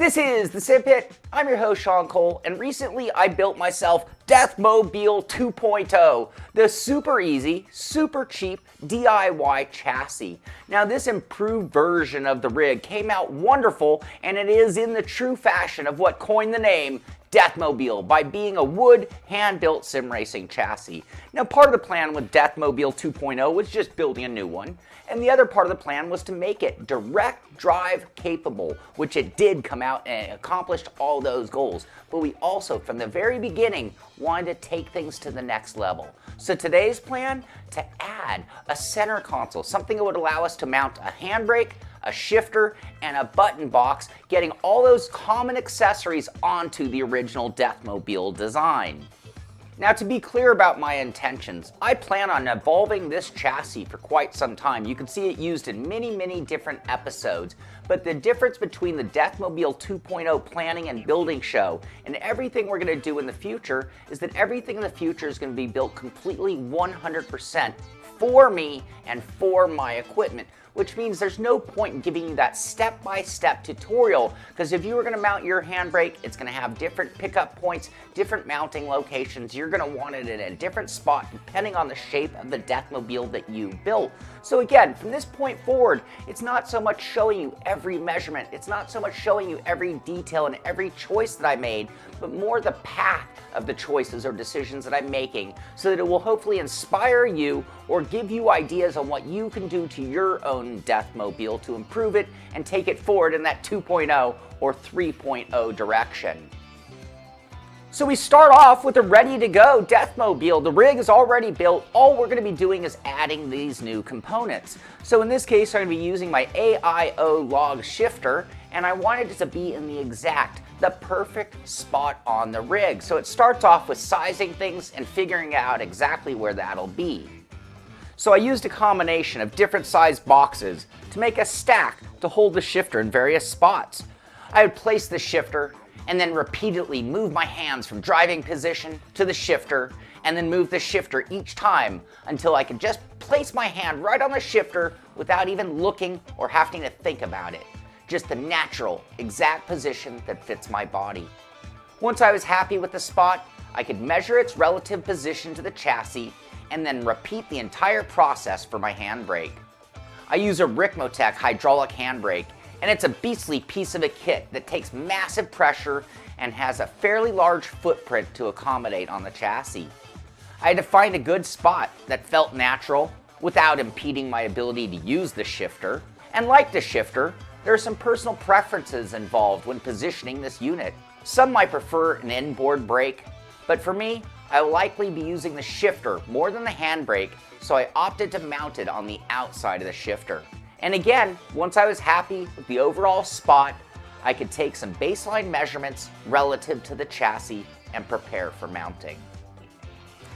This is the Simpit. I'm your host, Shaun Cole, and recently I built myself Deathmobile 2.0, the super easy, super cheap DIY chassis. Now, this improved version of the rig came out wonderful, and it is in the true fashion of what coined the name Deathmobile by being a wood, hand-built sim racing chassis. Now, part of the plan with Deathmobile 2.0 was just building a new one, and the other part of the plan was to make it direct drive capable, which it did come out and accomplished all those goals. But we also, from the very beginning, wanted to take things to the next level. So today's plan, to add a center console, something that would allow us to mount a handbrake, a shifter, and a button box, getting all those common accessories onto the original Deathmobile design. Now, to be clear about my intentions, I plan on evolving this chassis for quite some time. You can see it used in many different episodes, but the difference between the Deathmobile 2.0 planning and building show and everything we're going to do in the future is that everything in the future is going to be built completely 100% for me and for my equipment, which means there's no point in giving you that step-by-step tutorial, because if you were going to mount your handbrake, it's going to have different pickup points, different mounting locations. You're going to want it in a different spot depending on the shape of the Deathmobile that you built. So again, from this point forward, it's not so much showing you every measurement, it's not so much showing you every detail and every choice that I made, but more the path of the choices or decisions that I'm making, so that it will hopefully inspire you or give you ideas on what you can do to your own Deathmobile to improve it and take it forward in that 2.0 or 3.0 direction. So we start off with a ready-to-go Deathmobile. The rig is already built. All we're going to be doing is adding these new components. So in this case, I'm going to be using my AIO log shifter, and I wanted it to be in the perfect spot on the rig. So it starts off with sizing things and figuring out exactly where that'll be. So I used a combination of different sized boxes to make a stack to hold the shifter in various spots. I would place the shifter and then repeatedly move my hands from driving position to the shifter, and then move the shifter each time until I could just place my hand right on the shifter without even looking or having to think about it. Just the natural, exact position that fits my body. Once I was happy with the spot, I could measure its relative position to the chassis and then repeat the entire process for my handbrake. I use a Ricmotech hydraulic handbrake, and it's a beastly piece of a kit that takes massive pressure and has a fairly large footprint to accommodate on the chassis. I had to find a good spot that felt natural without impeding my ability to use the shifter, and like the shifter, there are some personal preferences involved when positioning this unit. Some might prefer an inboard brake, but for me, I will likely be using the shifter more than the handbrake, so I opted to mount it on the outside of the shifter. And again, once I was happy with the overall spot, I could take some baseline measurements relative to the chassis and prepare for mounting.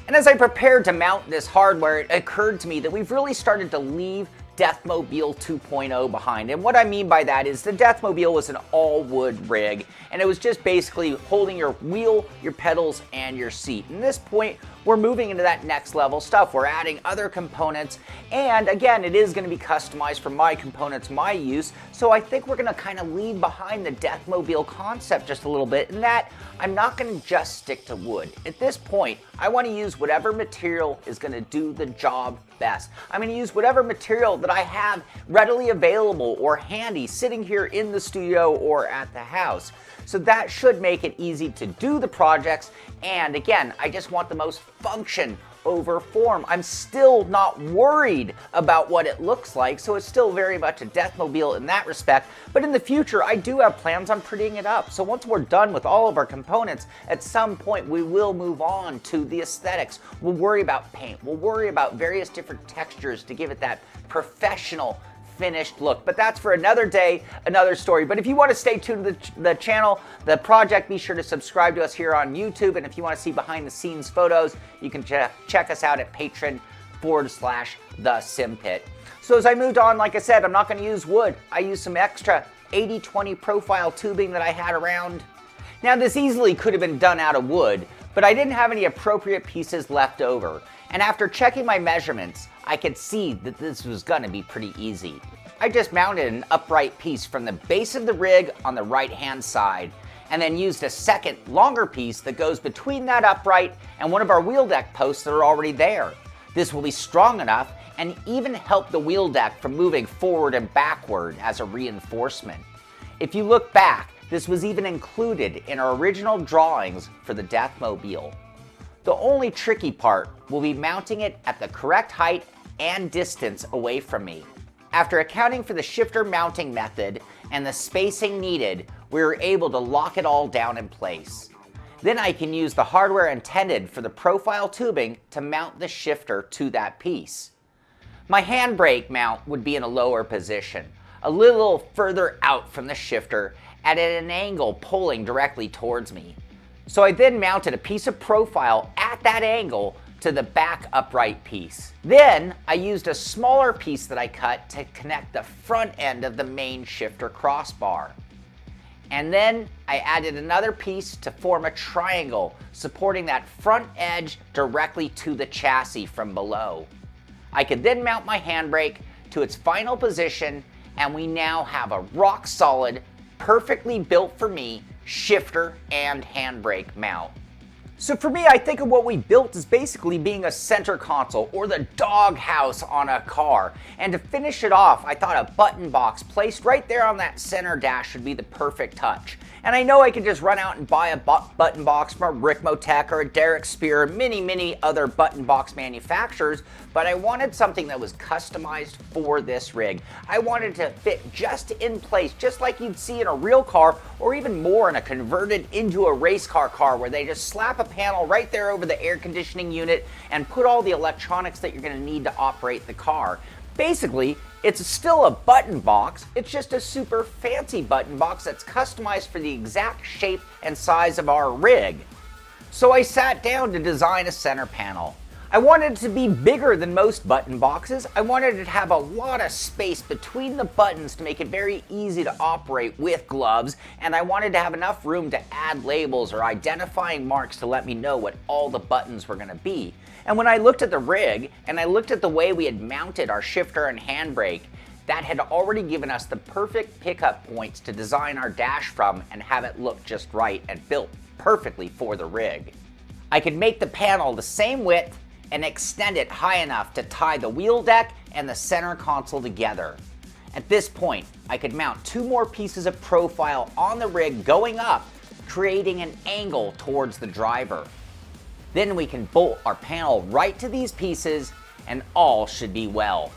And as I prepared to mount this hardware, it occurred to me that we've really started to leave Deathmobile 2.0 behind. And what I mean by that is the Deathmobile was an all-wood rig, and it was just basically holding your wheel, your pedals, and your seat. And at this point, we're moving into that next level stuff. We're adding other components, and again, it is going to be customized for my components, my use, so I think we're going to kind of leave behind the Deathmobile concept just a little bit, in that I'm not going to just stick to wood. At this point, I want to use whatever material is going to do the job best. I'm going to use whatever material that I have readily available or handy sitting here in the studio or at the house. So that should make it easy to do the projects, and again, I just want the most function over form. I'm still not worried about what it looks like, so it's still very much a Deathmobile in that respect, but in the future I do have plans on prettying it up. So once we're done with all of our components, at some point we will move on to the aesthetics. We'll worry about paint, we'll worry about various different textures to give it that professional finished look, but that's for another day, another story. But if you want to stay tuned to the channel, the project, be sure to subscribe to us here on YouTube, and if you want to see behind the scenes photos, you can check us out at patreon.com/thesimpit. So as I moved on, like I said, I'm not going to use wood. I used some extra 80/20 profile tubing that I had around. Now, this easily could have been done out of wood, but I didn't have any appropriate pieces left over. And after checking my measurements, I could see that this was going to be pretty easy. I just mounted an upright piece from the base of the rig on the right-hand side, and then used a second, longer piece that goes between that upright and one of our wheel deck posts that are already there. This will be strong enough and even help the wheel deck from moving forward and backward as a reinforcement. If you look back, this was even included in our original drawings for the Deathmobile. The only tricky part will be mounting it at the correct height and distance away from me. After accounting for the shifter mounting method and the spacing needed, we were able to lock it all down in place. Then I can use the hardware intended for the profile tubing to mount the shifter to that piece. My handbrake mount would be in a lower position, a little further out from the shifter and at an angle pulling directly towards me. So I then mounted a piece of profile at that angle to the back upright piece. Then I used a smaller piece that I cut to connect the front end of the main shifter crossbar. And then I added another piece to form a triangle supporting that front edge directly to the chassis from below. I could then mount my handbrake to its final position, and we now have a rock solid, perfectly built for me shifter and handbrake mount. So for me, I think of what we built as basically being a center console or the doghouse on a car. And to finish it off, I thought a button box placed right there on that center dash would be the perfect touch. And I know I could just run out and buy a button box from a Ricmotech or a Derek Spear or many other button box manufacturers, but I wanted something that was customized for this rig. I wanted to fit just in place, just like you'd see in a real car, or even more in a converted into a race car where they just slap a panel right there over the air conditioning unit and put all the electronics that you're going to need to operate the car. Basically, it's still a button box, it's just a super fancy button box that's customized for the exact shape and size of our rig. So I sat down to design a center panel. I wanted it to be bigger than most button boxes. I wanted it to have a lot of space between the buttons to make it very easy to operate with gloves, and I wanted to have enough room to add labels or identifying marks to let me know what all the buttons were going to be. And when I looked at the rig, and I looked at the way we had mounted our shifter and handbrake, that had already given us the perfect pickup points to design our dash from and have it look just right and built perfectly for the rig. I could make the panel the same width and extend it high enough to tie the wheel deck and the center console together. At this point, I could mount two more pieces of profile on the rig going up, creating an angle towards the driver. Then we can bolt our panel right to these pieces and all should be well.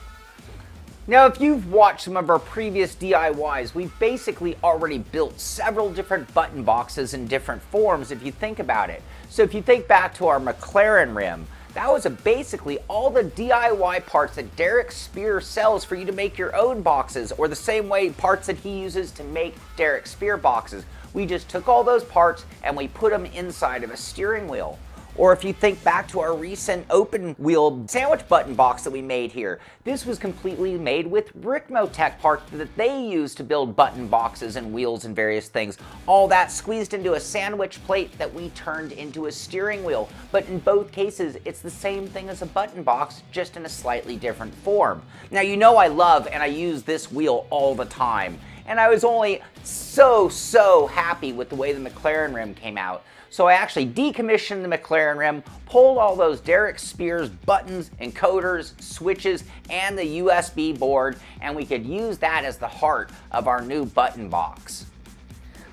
Now, if you've watched some of our previous DIYs, we've basically already built several different button boxes in different forms if you think about it. So if you think back to our McLaren rim, that was basically all the DIY parts that Derek Spear sells for you to make your own boxes, or the same way parts that he uses to make Derek Spear boxes. We just took all those parts and we put them inside of a steering wheel. Or if you think back to our recent open wheel sandwich button box that we made here, this was completely made with Ricmotech parts that they use to build button boxes and wheels and various things. All that squeezed into a sandwich plate that we turned into a steering wheel. But in both cases, it's the same thing as a button box, just in a slightly different form. Now, you know I love and I use this wheel all the time. And I was only so happy with the way the McLaren rim came out. So I actually decommissioned the McLaren rim, pulled all those Derek Spears buttons, encoders, switches, and the USB board, and we could use that as the heart of our new button box.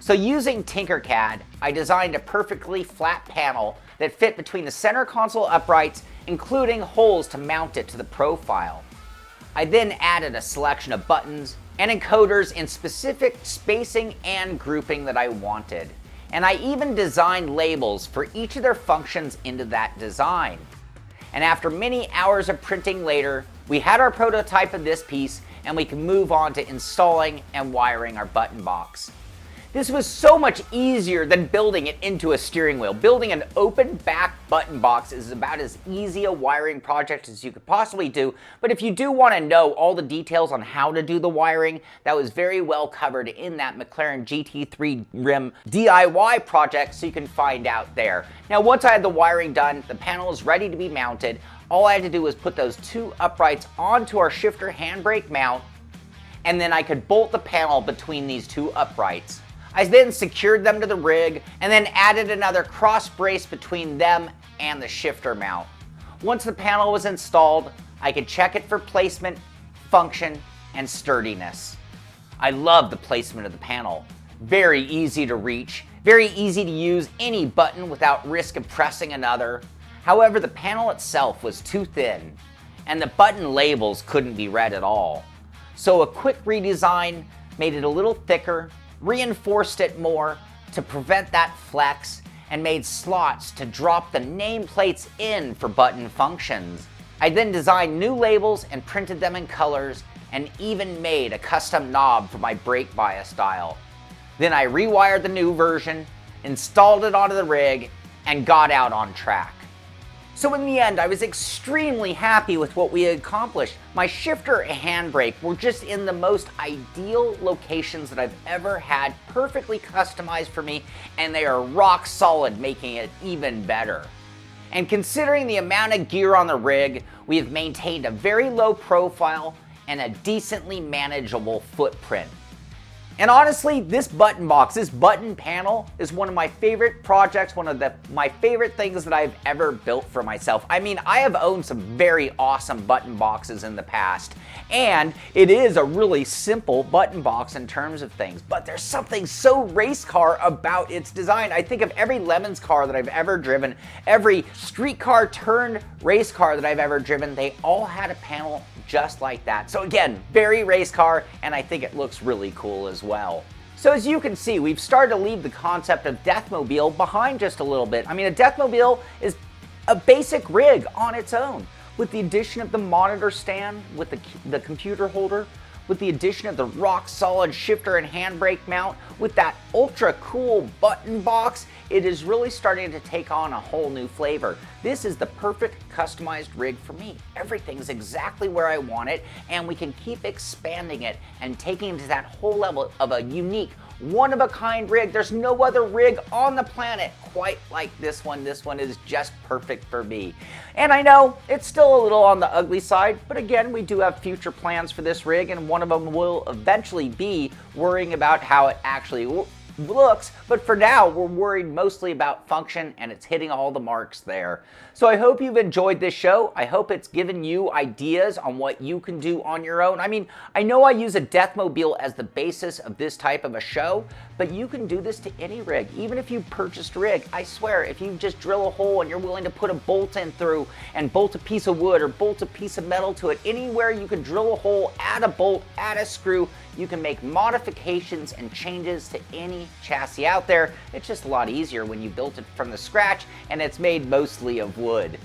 So using Tinkercad, I designed a perfectly flat panel that fit between the center console uprights, including holes to mount it to the profile. I then added a selection of buttons and encoders in specific spacing and grouping that I wanted. And I even designed labels for each of their functions into that design. And after many hours of printing later, we had our prototype of this piece and we can move on to installing and wiring our button box. This was so much easier than building it into a steering wheel. Building an open back button box is about as easy a wiring project as you could possibly do, but if you do want to know all the details on how to do the wiring, that was very well covered in that McLaren GT3 rim DIY project, so you can find out there. Now, once I had the wiring done, the panel is ready to be mounted. All I had to do was put those two uprights onto our shifter handbrake mount, and then I could bolt the panel between these two uprights. I then secured them to the rig and then added another cross brace between them and the shifter mount. Once the panel was installed, I could check it for placement, function, and sturdiness. I love the placement of the panel. Very easy to reach, very easy to use any button without risk of pressing another. However, the panel itself was too thin, and the button labels couldn't be read at all. So a quick redesign made it a little thicker, reinforced it more to prevent that flex, and made slots to drop the nameplates in for button functions. I then designed new labels and printed them in colors, and even made a custom knob for my brake bias dial. Then I rewired the new version, installed it onto the rig, and got out on track. So in the end, I was extremely happy with what we had accomplished. My shifter and handbrake were just in the most ideal locations that I've ever had, perfectly customized for me, and they are rock solid, making it even better. And considering the amount of gear on the rig, we have maintained a very low profile and a decently manageable footprint. And honestly, this button box, this button panel is one of my favorite projects, one of my favorite things that I've ever built for myself. I mean, I have owned some very awesome button boxes in the past, and it is a really simple button box in terms of things, but there's something so race car about its design. I think of every Lemons car that I've ever driven, every street car turned race car that I've ever driven, they all had a panel just like that. So again, very race car, and I think it looks really cool as well. So as you can see, we've started to leave the concept of Deathmobile behind just a little bit. I mean, a Deathmobile is a basic rig on its own. With the addition of the monitor stand, with the computer holder, with the addition of the rock solid shifter and handbrake mount, with that ultra cool button box, it is really starting to take on a whole new flavor. This is the perfect customized rig for me. Everything's exactly where I want it, and we can keep expanding it and taking it to that whole level of a unique, one-of-a-kind rig. There's no other rig on the planet quite like this one. This one is just perfect for me. And I know it's still a little on the ugly side, but again, we do have future plans for this rig, and one of them will eventually be worrying about how it actually looks, but for now we're worried mostly about function, and it's hitting all the marks there. So I hope you've enjoyed this show. I hope it's given you ideas on what you can do on your own. I mean, I know I use a Deathmobile as the basis of this type of a show, but you can do this to any rig. Even if you purchased a rig, I swear, if you just drill a hole and you're willing to put a bolt in through and bolt a piece of wood or bolt a piece of metal to it, anywhere you can drill a hole, add a bolt, add a screw, you can make modifications and changes to any chassis out there. It's just a lot easier when you built it from the scratch and it's made mostly of wood.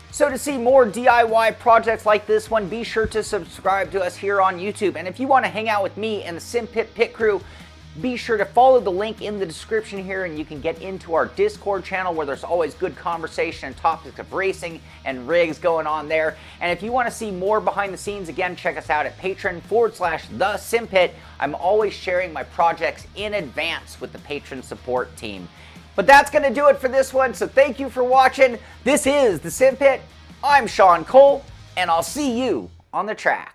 So to see more DIY projects like this one, be sure to subscribe to us here on YouTube. And if you want to hang out with me and the Simpit Pit Crew, be sure to follow the link in the description here, and you can get into our Discord channel where there's always good conversation and topics of racing and rigs going on there. And if you want to see more behind the scenes, again, check us out at patreon.com/thesimpit. I'm always sharing my projects in advance with the patron support team. But that's going to do it for this one, so thank you for watching. This is the Simpit. I'm Shaun Cole, and I'll see you on the track.